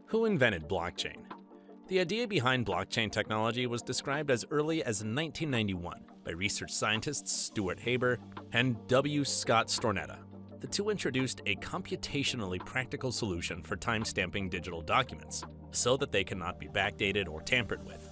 Who invented blockchain? The idea behind blockchain technology was described as early as 1991 by research scientists Stuart Haber and W. Scott Stornetta. The two introduced a computationally practical solution for timestamping digital documents, so that they cannot be backdated or tampered with.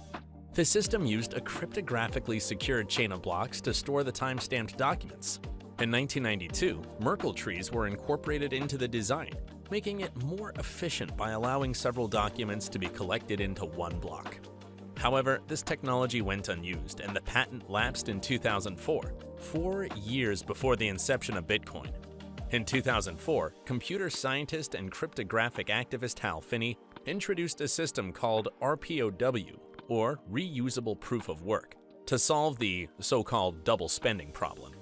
The system used a cryptographically secured chain of blocks to store the time-stamped documents. In 1992, Merkle trees were incorporated into the design, making it more efficient by allowing several documents to be collected into one block. However, this technology went unused and the patent lapsed in 2004, 4 years before the inception of Bitcoin. In 2004, computer scientist and cryptographic activist Hal Finney introduced a system called RPOW, or Reusable Proof of Work, to solve the so-called double spending problem.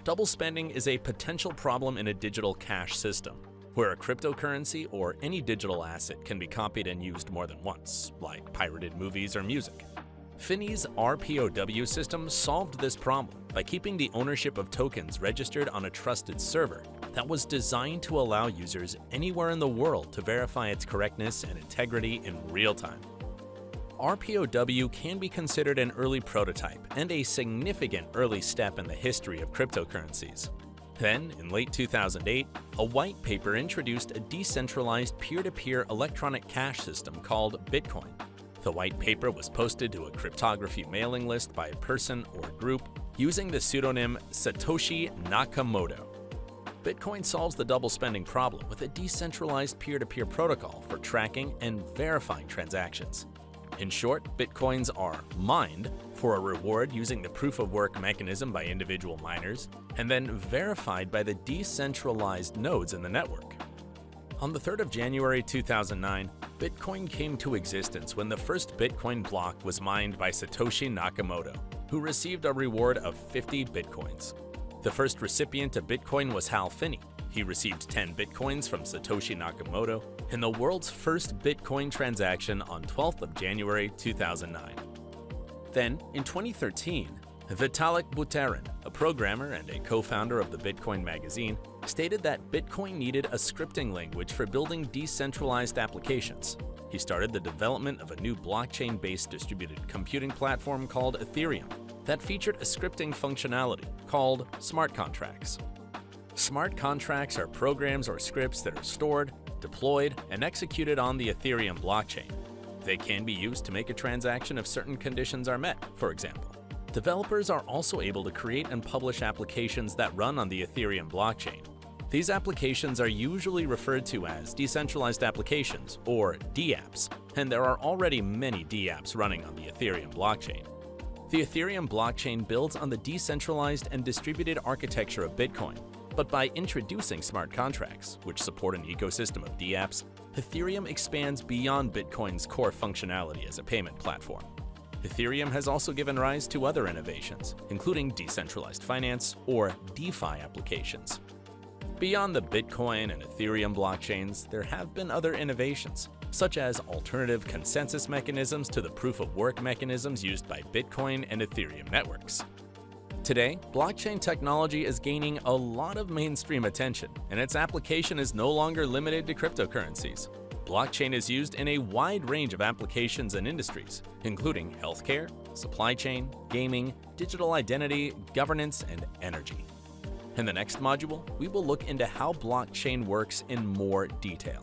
Double spending is a potential problem in a digital cash system, where a cryptocurrency or any digital asset can be copied and used more than once, like pirated movies or music. Finney's RPOW system solved this problem by keeping the ownership of tokens registered on a trusted server that was designed to allow users anywhere in the world to verify its correctness and integrity in real time. RPOW can be considered an early prototype and a significant early step in the history of cryptocurrencies. Then, in late 2008, a white paper introduced a decentralized peer-to-peer electronic cash system called Bitcoin. The white paper was posted to a cryptography mailing list by a person or group using the pseudonym Satoshi Nakamoto. Bitcoin solves the double spending problem with a decentralized peer-to-peer protocol for tracking and verifying transactions. In short, Bitcoins are mined for a reward using the proof-of-work mechanism by individual miners, and then verified by the decentralized nodes in the network. On the 3rd of January 2009, Bitcoin came to existence when the first Bitcoin block was mined by Satoshi Nakamoto, who received a reward of 50 Bitcoins. The first recipient of Bitcoin was Hal Finney. He received 10 Bitcoins from Satoshi Nakamoto in the world's first Bitcoin transaction on 12th of January 2009. Then, in 2013, Vitalik Buterin, a programmer and a co-founder of the Bitcoin magazine, stated that Bitcoin needed a scripting language for building decentralized applications. He started the development of a new blockchain-based distributed computing platform called Ethereum that featured a scripting functionality called smart contracts. Smart contracts are programs or scripts that are stored, deployed, and executed on the Ethereum blockchain. They can be used to make a transaction if certain conditions are met, for example. Developers are also able to create and publish applications that run on the Ethereum blockchain. These applications are usually referred to as decentralized applications, or dApps, and there are already many dApps running on the Ethereum blockchain. The Ethereum blockchain builds on the decentralized and distributed architecture of Bitcoin, but by introducing smart contracts, which support an ecosystem of dApps, Ethereum expands beyond Bitcoin's core functionality as a payment platform. Ethereum has also given rise to other innovations, including decentralized finance or DeFi applications. Beyond the Bitcoin and Ethereum blockchains, there have been other innovations, such as alternative consensus mechanisms to the proof-of-work mechanisms used by Bitcoin and Ethereum networks. Today, blockchain technology is gaining a lot of mainstream attention, and its application is no longer limited to cryptocurrencies. Blockchain is used in a wide range of applications and industries, including healthcare, supply chain, gaming, digital identity, governance, and energy. In the next module, we will look into how blockchain works in more detail.